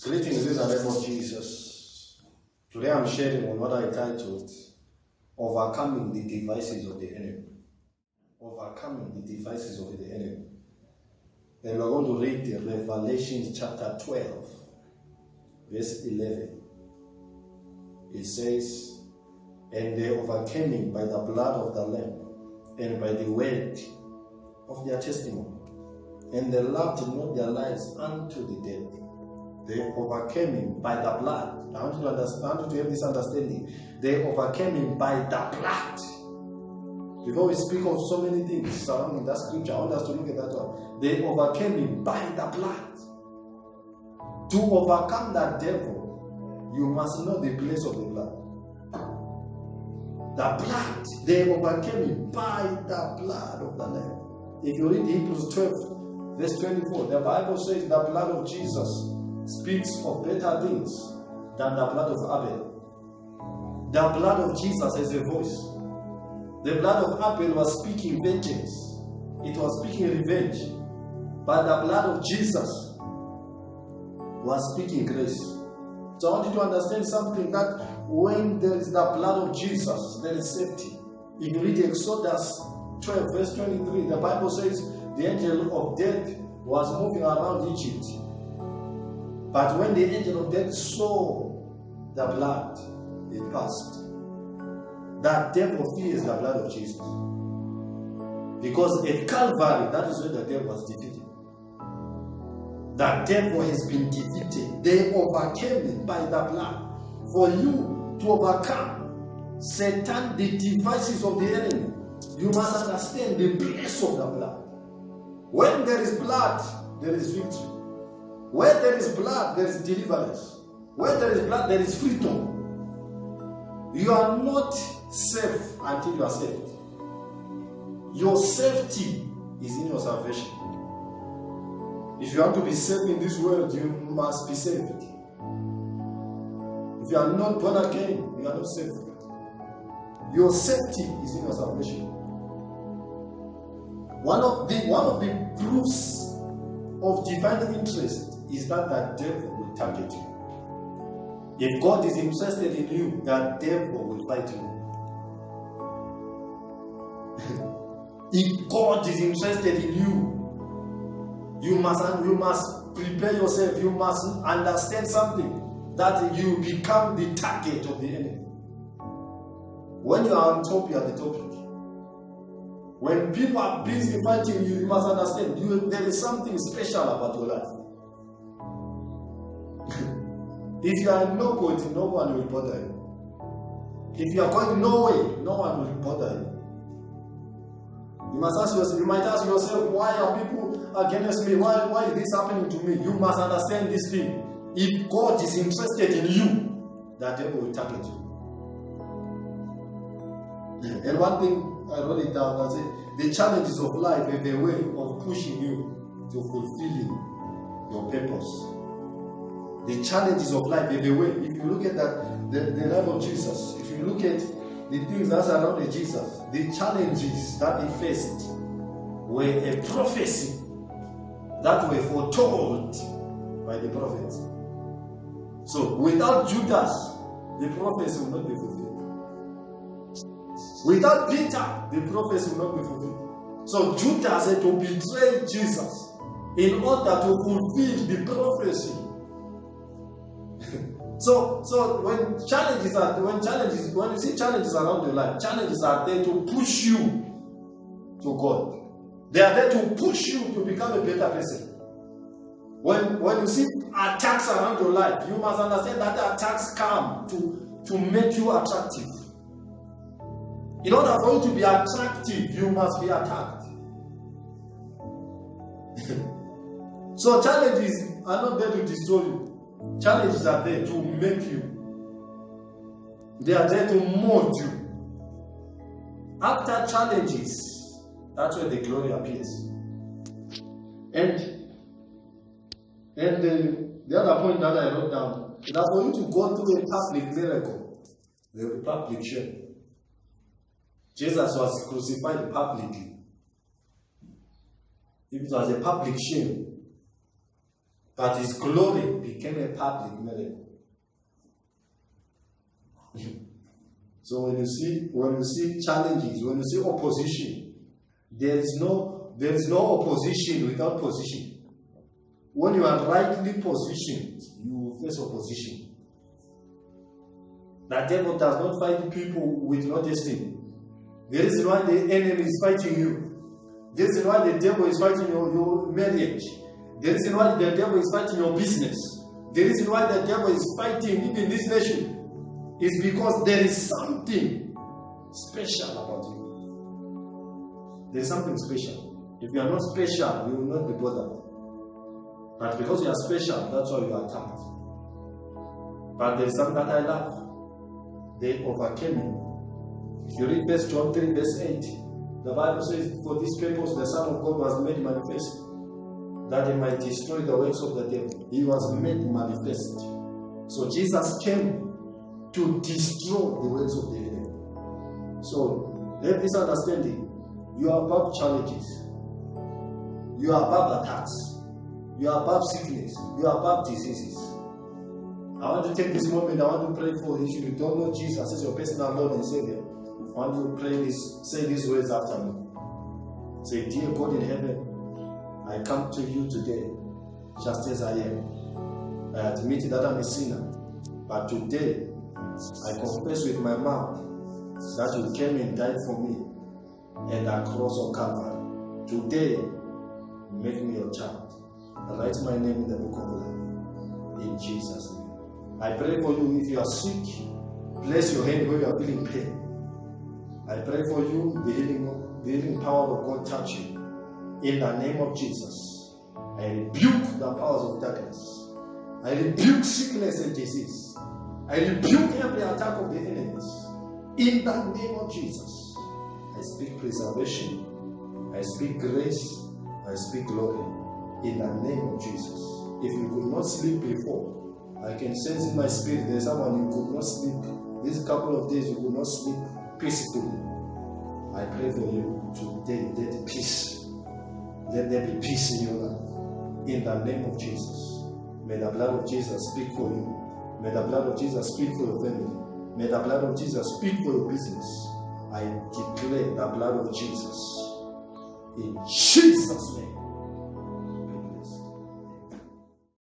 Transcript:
Greetings in the name of Jesus. Today I'm sharing on what I titled Overcoming the Devices of the Enemy. Overcoming the Devices of the Enemy. And we're going to read Revelation chapter 12, verse 11. It says, "And they overcame him by the blood of the Lamb and by the word of their testimony. And they loved not their lives unto the death." They overcame him by the blood. I want you to understand, I want you to have this understanding. They overcame him by the blood. Before we speak of so many things surrounding that scripture, I want us to look at that one. They overcame him by the blood. To overcome that devil, you must know the place of the blood. The blood. They overcame him by the blood of the Lamb. If you read Hebrews 12, verse 24, the Bible says the blood of Jesus speaks of better things than the blood of Abel. The blood of Jesus has a voice. The blood of Abel was speaking vengeance. It was speaking revenge. But the blood of Jesus was speaking grace. So I want you to understand something, that when there is the blood of Jesus, there is safety. If you read Exodus 12, verse 23, the Bible says the angel of death was moving around Egypt. But when the angel of death saw the blood, it passed. That devil fears the blood of Jesus. Because at Calvary, that is where the devil was defeated. The devil has been defeated. They overcame it by the blood. For you to overcome Satan, the devices of the enemy, you must understand the place of the blood. When there is blood, there is victory. Where there is blood, there is deliverance. Where there is blood, there is freedom. You are not safe until you are saved. Your safety is in your salvation. If you want to be saved in this world, you must be saved. If you are not born again, you are not saved. Your safety is in your salvation. One of the proofs of divine interest is that the devil will target you. If God is interested in you, the devil will fight you. If God is interested in you, you must prepare yourself. You must understand something, that you become the target of the enemy. When you are on top, you are the topic. When people are busy fighting you, you must understand there is something special about your life. If you are nobody, no one will bother you. If you are going nowhere, no one will bother you. You might ask yourself, why are people against me? Why is this happening to me? You must understand this thing. If God is interested in you, the devil will target you. And one thing, I wrote it down, I said, the challenges of life have a way of pushing you to fulfilling your purpose. The challenges of life have a way. If you look at the life of Jesus, if you look at the things that surrounded Jesus, the challenges that he faced were a prophecy that were foretold by the prophets. So without Judas, the prophecy will not be fulfilled. Without Peter, the prophecy will not be fulfilled. So Judas had to betray Jesus in order to fulfill the prophecy. So when you see challenges around your life, challenges are there to push you to God. They are there to push you to become a better person. When you see attacks around your life, you must understand that the attacks come to make you attractive. In order for you to be attractive, you must be attacked. So challenges are not there to destroy you. Challenges are there to make you. They are there to mold you. After challenges, that's where the glory appears. And the other point that I wrote down is that for you to go through a public miracle, there will be public shame. Jesus was crucified publicly. It was a public shame. But his glory became a public miracle. So when you see challenges, when you see opposition, there is no opposition without position. When you are rightly positioned, you will face opposition. The devil does not fight people with no destiny. The reason why the enemy is fighting you, the reason why the devil is fighting your marriage, the reason why the devil is fighting your business, the reason why the devil is fighting even this nation, is because there is something special about you. There is something special. If you are not special, you will not be bothered. But because you are special, that's why you are attacked. But there is something that I love. They overcame him. If you read 1 John 3, verse 8, the Bible says, for this purpose the Son of God was made manifest, that he might destroy the works of the devil. He was made manifest. So Jesus came to destroy the works of the enemy. So have this understanding. You are above challenges. You are above attacks. You are above sickness. You are above diseases. I want to take this moment. I want to pray for you. If you don't know Jesus as your personal Lord and Savior, I want you to pray this. Say these words after me. Say, dear God in heaven, I come to you today just as I am. I admit that I'm a sinner, but today I confess with my mouth that you came and died for me and the cross of Calvary. Today, make me your child. Write my name in the book of life. In Jesus' name. I pray for you. If you are sick, place your hand where you are feeling pain. I pray for you, the healing power of God touch you. In the name of Jesus, I rebuke the powers of darkness. I rebuke sickness and disease. I rebuke every attack of the enemies. In the name of Jesus, I speak preservation. I speak grace. I speak glory. In the name of Jesus. If you could not sleep before, I can sense in my spirit there's someone you could not sleep. These couple of days you could not sleep peacefully. I pray for you today. Let peace. Let there be peace in your life. In the name of Jesus. May the blood of Jesus speak for you. May the blood of Jesus speak for your family. May the blood of Jesus speak for your business. I declare the blood of Jesus. In Jesus' name.